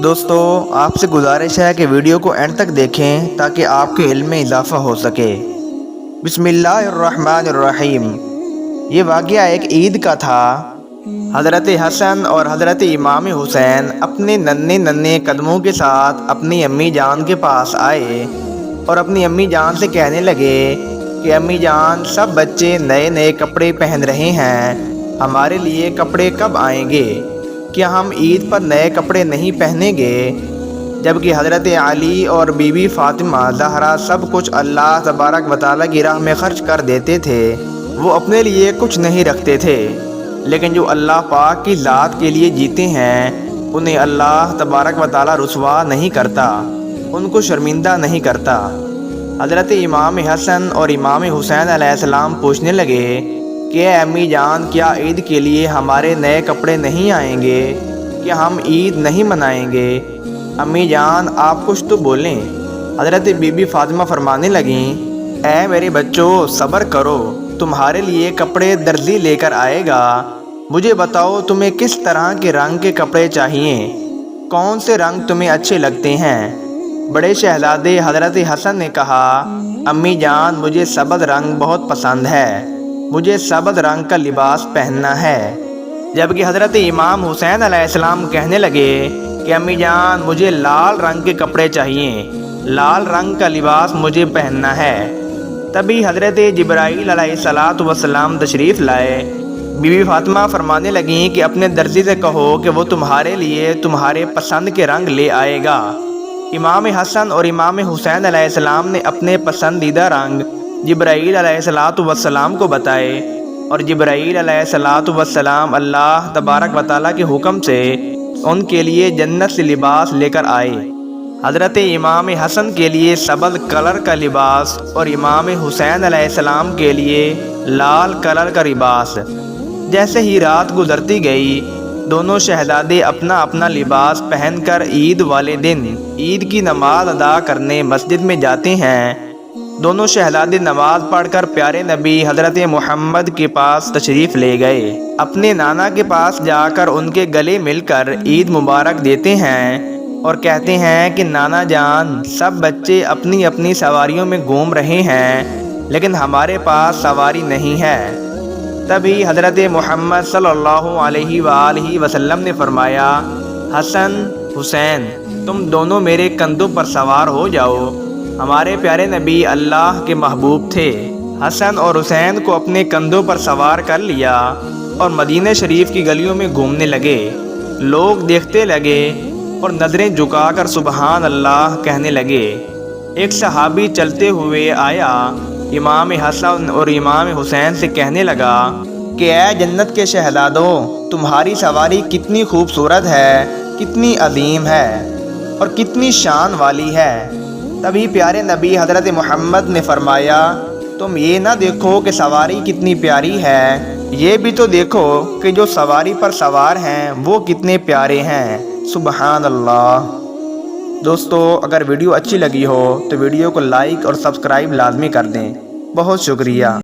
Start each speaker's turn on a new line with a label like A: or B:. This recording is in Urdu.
A: دوستو آپ سے گزارش ہے کہ ویڈیو کو اینڈ تک دیکھیں تاکہ آپ کے علم میں اضافہ ہو سکے۔ بسم اللہ الرحمن الرحیم۔ یہ واقعہ ایک عید کا تھا۔ حضرت حسن اور حضرت امام حسین اپنے ننھے قدموں کے ساتھ اپنی امی جان کے پاس آئے اور اپنی امی جان سے کہنے لگے کہ امی جان، سب بچے نئے کپڑے پہن رہے ہیں، ہمارے لیے کپڑے کب آئیں گے؟ کیا ہم عید پر نئے کپڑے نہیں پہنیں گے؟ جبکہ حضرت علی اور بی بی فاطمہ زہرا سب کچھ اللہ تبارک و تعالیٰ کی راہ میں خرچ کر دیتے تھے، وہ اپنے لیے کچھ نہیں رکھتے تھے، لیکن جو اللہ پاک کی ذات کے لیے جیتے ہیں انہیں اللہ تبارک و تعالیٰ رسوا نہیں کرتا، ان کو شرمندہ نہیں کرتا۔ حضرت امام حسن اور امام حسین علیہ السلام پوچھنے لگے کہ اے امی جان، کیا عید کے لیے ہمارے نئے کپڑے نہیں آئیں گے؟ کیا ہم عید نہیں منائیں گے؟ امی جان، آپ کچھ تو بولیں۔ حضرت بی بی فاطمہ فرمانے لگیں، اے میرے بچوں، صبر کرو، تمہارے لیے کپڑے درزی لے کر آئے گا۔ مجھے بتاؤ تمہیں کس طرح کے رنگ کے کپڑے چاہیے، کون سے رنگ تمہیں اچھے لگتے ہیں؟ بڑے شہزادے حضرت حسن نے کہا، امی جان، مجھے سبز رنگ بہت پسند ہے، مجھے سبز رنگ کا لباس پہننا ہے۔ جبکہ حضرت امام حسین علیہ السلام کہنے لگے کہ امی جان، مجھے لال رنگ کے کپڑے چاہیے، لال رنگ کا لباس مجھے پہننا ہے۔ تبھی حضرت جبرائیل علیہ السلام تشریف لائے۔ بی بی فاطمہ فرمانے لگیں کہ اپنے درزی سے کہو کہ وہ تمہارے لیے تمہارے پسند کے رنگ لے آئے گا۔ امام حسن اور امام حسین علیہ السلام نے اپنے پسندیدہ رنگ جبرائیل علیہ السلام کو بتائے، اور جبرائیل علیہ السلام اللہ تبارک و تعالیٰ کے حکم سے ان کے لیے جنت سے لباس لے کر آئے۔ حضرت امام حسن کے لیے سبز کلر کا لباس اور امام حسین علیہ السلام کے لیے لال کلر کا لباس۔ جیسے ہی رات گزرتی گئی، دونوں شہزادے اپنا اپنا لباس پہن کر عید والے دن عید کی نماز ادا کرنے مسجد میں جاتے ہیں۔ دونوں شہزادے نماز پڑھ کر پیارے نبی حضرت محمد کے پاس تشریف لے گئے۔ اپنے نانا کے پاس جا کر ان کے گلے مل کر عید مبارک دیتے ہیں اور کہتے ہیں کہ نانا جان، سب بچے اپنی اپنی سواریوں میں گھوم رہے ہیں، لیکن ہمارے پاس سواری نہیں ہے۔ تبھی حضرت محمد صلی اللہ علیہ وآلہ وسلم نے فرمایا، حسن، حسین، تم دونوں میرے کندھوں پر سوار ہو جاؤ۔ ہمارے پیارے نبی اللہ کے محبوب تھے۔ حسن اور حسین کو اپنے کندھوں پر سوار کر لیا اور مدینہ شریف کی گلیوں میں گھومنے لگے۔ لوگ دیکھتے لگے اور نظریں جھکا کر سبحان اللہ کہنے لگے۔ ایک صحابی چلتے ہوئے آیا، امام حسن اور امام حسین سے کہنے لگا کہ اے جنت کے شہزادوں، تمہاری سواری کتنی خوبصورت ہے، کتنی عظیم ہے اور کتنی شان والی ہے۔ تبھی پیارے نبی حضرت محمد نے فرمایا، تم یہ نہ دیکھو کہ سواری کتنی پیاری ہے، یہ بھی تو دیکھو کہ جو سواری پر سوار ہیں وہ کتنے پیارے ہیں۔ سبحان اللہ۔ دوستو، اگر ویڈیو اچھی لگی ہو تو ویڈیو کو لائک اور سبسکرائب لازمی کر دیں۔ بہت شکریہ۔